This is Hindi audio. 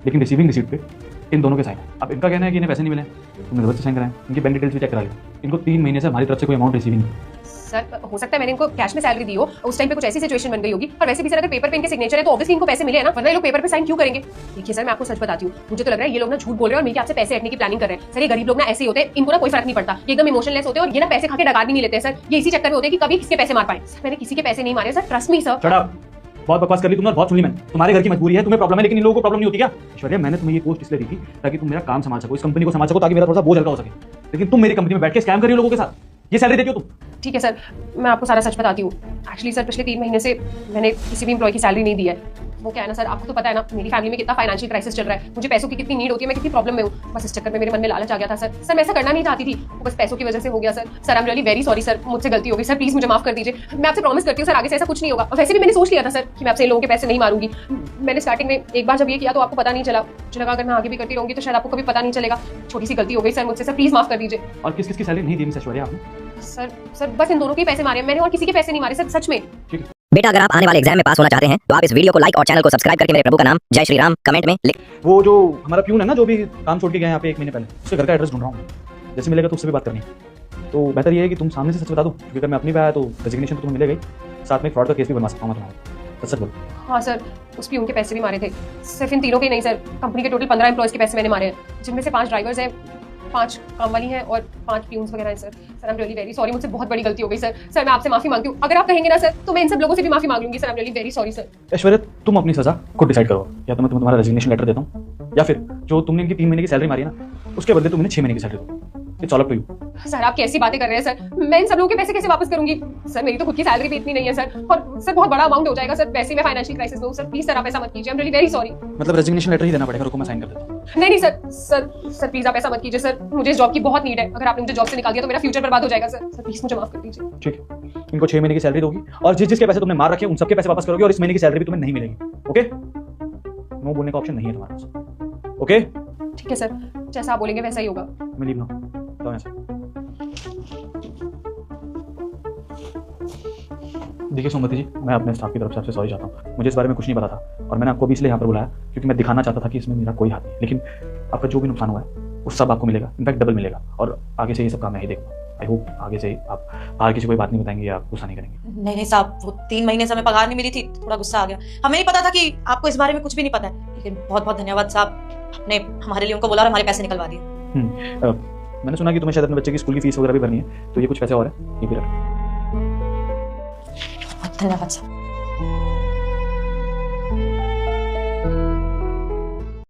लेकिन रिसीविंग रिसीट पे इन दोनों के साइन है। अब इनका कहना है कि इन्हें पैसे नहीं मिले, तुमने जबरदस्ती साइन कराए। इनकी बैंक डिटेल्स भी चेक करा ली। इनको 3 महीने से हमारी तरफ से कोई अमाउंट रिसीविंग नहीं। सर हो सकता है मैंने इनको कैश में सैलरी दी हो, उस टाइम पे कुछ ऐसी सिचुएशन बन गई होगी। और वैसे भी सर अगर पेपर पे इनके सिग्नेचर है तो ऑब्वियसली इनको पैसे मिले हैं ना, वरना ये लोग पेपर पे साइन क्यों करेंगे। देखिए सर मैं आपको सच बताती हूँ, मुझे तो लग रहा है ये लोग ना झूठ बोल रहे हैं और मिलकर आपसे पैसे हटने की प्लानिंग कर रहे हैं। सर ये गरीब लोग ना ऐसे ही होते हैं, इनको ना कोई फर्क नहीं पड़ता, ये एकदम इमोशनलेस होते हैं और ये ना पैसे खा के डकार भी नहीं लेते हैं सर। ये इसी चक्कर में होते हैं कि कभी किसके पैसे मार पाए। मैंने किसी के पैसे नहीं मारे सर, ट्रस्ट मी सर। बहुत बकवास कर ली तुमने, बहुत सुन ली मैंने। तुम्हारे घर की मजबूरी है, तुम्हें प्रॉब्लम है, लेकिन इन लोगों को प्रॉब्लम नहीं होती क्या? ऐश्वर्या मैंने तुम्हें ये पोस्ट इसलिए दी थी ताकि तुम मेरा काम संभाल सको, इस कंपनी को संभाल सको, ताकि मेरा थोड़ा सा बोझ हल्का हो सके। लेकिन तुम मेरी कंपनी में बैठ के स्कैम कर रही हो लोगों के साथ, ये सैलरी देती हो तुम। ठीक है सर, मैं आपको सारा सच बताती हूँ। एक्चुअली सर पिछले 3 महीने से मैंने किसी भी एम्प्लॉय की सैलरी नहीं दी है। वो क्या है ना सर, आपको तो पता है ना मेरी फैमिली में कितना फाइनेंशियल क्राइसिस चल रहा है, मुझे पैसों की कितनी नीड होती है, मैं कितनी प्रॉब्लम में हूँ। बस इस चक्कर में मेरे मन में लालच आ गया था सर। सर मैं ऐसा करना नहीं चाहती थी, वो बस पैसों की वजह से हो गया sir. Sir I am really very sorry sir, मुझसे गलती हो गई सर, प्लीज मुझे माफ कर दीजिए। मैं आपसे प्रॉमिस करती हूँ सर आगे से ऐसा कुछ नहीं होगा। और वैसे भी मैंने सोच लिया था सर कि मैं आपसे इन लोगों के पैसे नहीं मारूंगी। मैंने स्टार्टिंग में एक बार जब ये किया तो आपको पता नहीं चला, मुझे लगा अगर मैं आगे भी करती रहूंगी तो शायद आपको कभी पता नहीं चलेगा। छोटी सी गलती हो गई सर मुझसे, सर प्लीज माफ कर दीजिए। और किस किसकी सैलरी नहीं दी मिस ऐश्वर्या आपने? सर बस इन दोनों के पैसे मारे मैंने, और किसी के पैसे नहीं मारे सर, सच में। ठीक है बेटा, अगर आप आने वाले एग्जाम में पास होना चाहते हैं तो आप इस वीडियो को लाइक और चैनल को सब्सक्राइब करके मेरे प्रभु का नाम जय श्री राम कमेंट में लिख। वो जो हमारा प्यून है ना, जो भी काम छोड़ के गया यहाँ पे 1 महीने पहले, उसके घर का एड्रेस ढूंढ रहा हूँ। जैसे मिलेगा तो उससे भी बात करनी है। तो बेहतर ये है कि तुम सामने से सच बता दो, क्योंकि अगर मैं अपनी पे आया तो रेजिग्नेशन तो तुम्हें मिलेगा ही, साथ में फ्रॉड का केस भी बनवा सकता हूँ मैं तुम्हारा। सच बोलो। हाँ सर, उस प्यून के पैसे भी मारे थे। सिर्फ इन तीनों के नहीं सर, कंपनी के टोटल 15 एम्प्लॉयज के पैसे मैंने मारे हैं, जिनमें से 5 ड्राइवर्स हैं, 5 काम वाली हैं और 5 प्यून्स वगैरह हैं sir. Sir I am really very sorry, मुझसे बहुत बड़ी गलती हो गई सर। सर मैं आपसे माफी मांगती हूँ, अगर आप कहेंगे ना सर तो मैं इन सब लोगों से भी माफी मांग लूंगी sir. I am really very sorry sir. Aishwarya तुम अपनी सजा खुद डिसाइड करो, या तो मैं तुम्हें तुम्हारा रेजिग्नेशन लेटर देता हूँ, या फिर जो तुमने इनकी 3 महीने की सैलरी मारी है ना, उसके बदले तुम इन्हें 6 महीने की सैलरी दो। It's all up to you. Sir आप कैसी बातें कर रहे हैं सर, मैं इन सब लोगों के पैसे कैसे वापस करूंगी सर? मेरी तो खुद की सैलरी भी इतनी नहीं है सर, और सर बहुत बड़ा अमाउंट हो जाएगा सर, वैसे मैं फाइनेंशियल क्राइसिस में हूं सर। प्लीज सर आप ऐसा मत कीजिए, I am really very sorry. मतलब रेजिग्नेशन लेटर ही देना पड़ेगा? रुको मैं साइन कर देता हूँ। नहीं सर प्लीज आप ऐसा मत कीजिए सर, मुझे इस जॉब की बहुत नीड है। अगर आपने मुझे जॉब से निकाल दिया तो मेरा फ्यूचर बर्बाद हो जाएगा सर। सर प्लीज मुझे माफ कर दीजिए। ठीक है, इनको 6 महीने की सैलरी दोगी, और जिस जिसके पैसे तुमने मार रखे उन सबके पैसे वापस करोगे, और इस महीने की सैलरी भी तुम्हें नहीं मिलेगी। ओके? नो बोलने का ऑप्शन नहीं है तुम्हारे पास। ओके? ठीक है सर, जैसा आप बोलेंगे वैसा ही होगा। मैं लीव ना जाओ यहाँ से। देखिए सोमवती जी, मैं अपने स्टाफ की तरफ से आपसे सॉरी चाहता हूँ। मुझे इस बारे में कुछ नहीं पता था, और मैंने आपको भी इसलिए यहाँ पर बुलाया क्योंकि मैं दिखाना चाहता था कि इसमें मेरा कोई हाथ नहीं। लेकिन आपका जो भी नुकसान हुआ है वो सब आपको मिलेगा, इनफैक्ट डबल मिलेगा। और आगे से ये सब काम मैं ही देखूंगा। आई होप आगे से आप बाहर किसी कोई बात नहीं बताएंगे या गुस्सा नहीं करेंगे। नहीं साहब, वो 3 महीने से हमें पगार नहीं मिली थी, थोड़ा गुस्सा आ गया। हमें नहीं पता था कि आपको इस बारे में कुछ भी नहीं पता है, लेकिन बहुत बहुत धन्यवाद साहब, आपने हमारे लिए उनको बोला और हमारे पैसे निकलवा दिए। मैंने सुना कि तुम्हें शायद अपने बच्चे की स्कूल की फीस वगैरह भी भरनी है, तो ये कुछ पैसे और है, ये भी रख। धन्यवाद साहब।